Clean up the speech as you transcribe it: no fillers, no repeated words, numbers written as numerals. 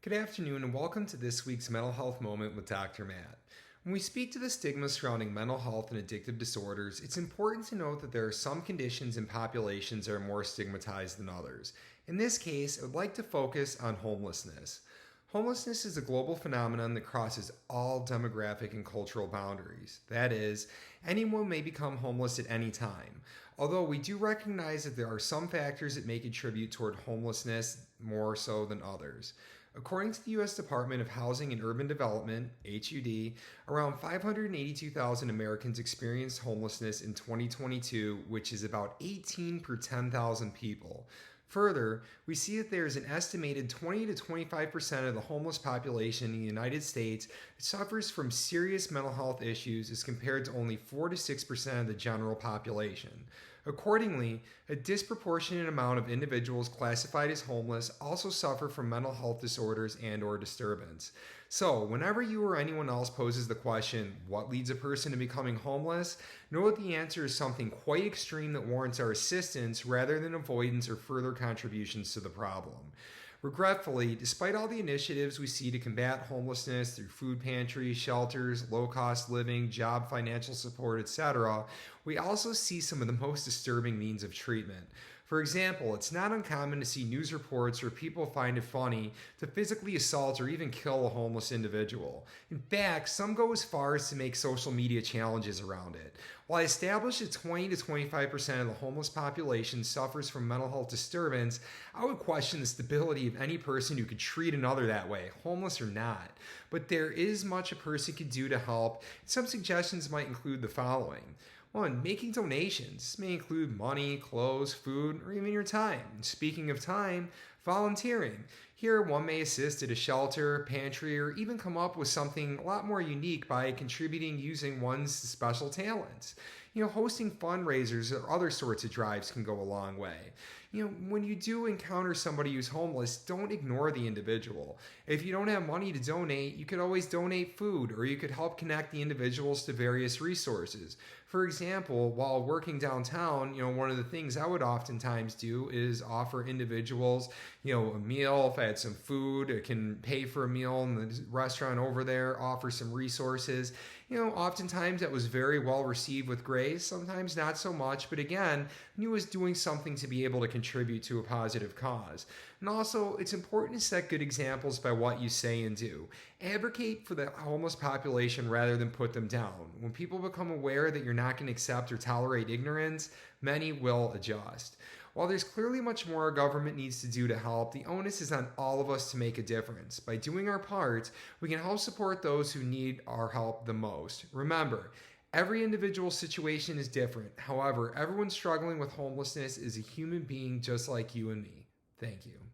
Good afternoon and welcome to this week's Mental Health Moment with Dr. Matt. When we speak to the stigma surrounding mental health and addictive disorders, it's important to note that there are some conditions and populations that are more stigmatized than others. In this case, I would like to focus on homelessness. Homelessness is a global phenomenon that crosses all demographic and cultural boundaries. That is, anyone may become homeless at any time. Although we do recognize that there are some factors that may contribute toward homelessness more so than others. According to the U.S. Department of Housing and Urban Development, HUD, around 582,000 Americans experienced homelessness in 2022, which is about 18 per 10,000 people. Further, we see that there is an estimated 20 to 25% of the homeless population in the United States that suffers from serious mental health issues as compared to only 4 to 6% of the general population. Accordingly, a disproportionate amount of individuals classified as homeless also suffer from mental health disorders and/or disturbance. So, whenever you or anyone else poses the question, what leads a person to becoming homeless? Know that the answer is something quite extreme that warrants our assistance rather than avoidance or further contributions to the problem. Regretfully, despite all the initiatives we see to combat homelessness through food pantries, shelters, low-cost living, job financial support, etc., we also see some of the most disturbing means of treatment. For example, it's not uncommon to see news reports where people find it funny to physically assault or even kill a homeless individual. In fact, some go as far as to make social media challenges around it. While I establish that 20 to 25% of the homeless population suffers from mental health disturbance, I would question the stability of any person who could treat another that way, homeless or not. But there is much a person could do to help. Some suggestions might include the following. 1. Making donations. This may include money, clothes, food, or even your time. Speaking of time, volunteering. Here, one may assist at a shelter, pantry, or even come up with something a lot more unique by contributing using one's special talents. Hosting fundraisers or other sorts of drives can go a long way. When you do encounter somebody who's homeless, don't ignore the individual. If you don't have money to donate, you could always donate food, or you could help connect the individuals to various resources. For example, while working downtown, one of the things I would oftentimes do is offer individuals, a meal. If I had some food, I can pay for a meal in the restaurant over there, offer some resources. Oftentimes that was very well received with grace, sometimes not so much, but again, I knew I was doing something to be able to contribute to a positive cause. And also, it's important to set good examples by what you say and do. Advocate for the homeless population rather than put them down. When people become aware that you're not going to accept or tolerate ignorance, many will adjust. While there's clearly much more our government needs to do to help, the onus is on all of us to make a difference. By doing our part, we can help support those who need our help the most. Remember, every individual situation is different. However, everyone struggling with homelessness is a human being just like you and me. Thank you.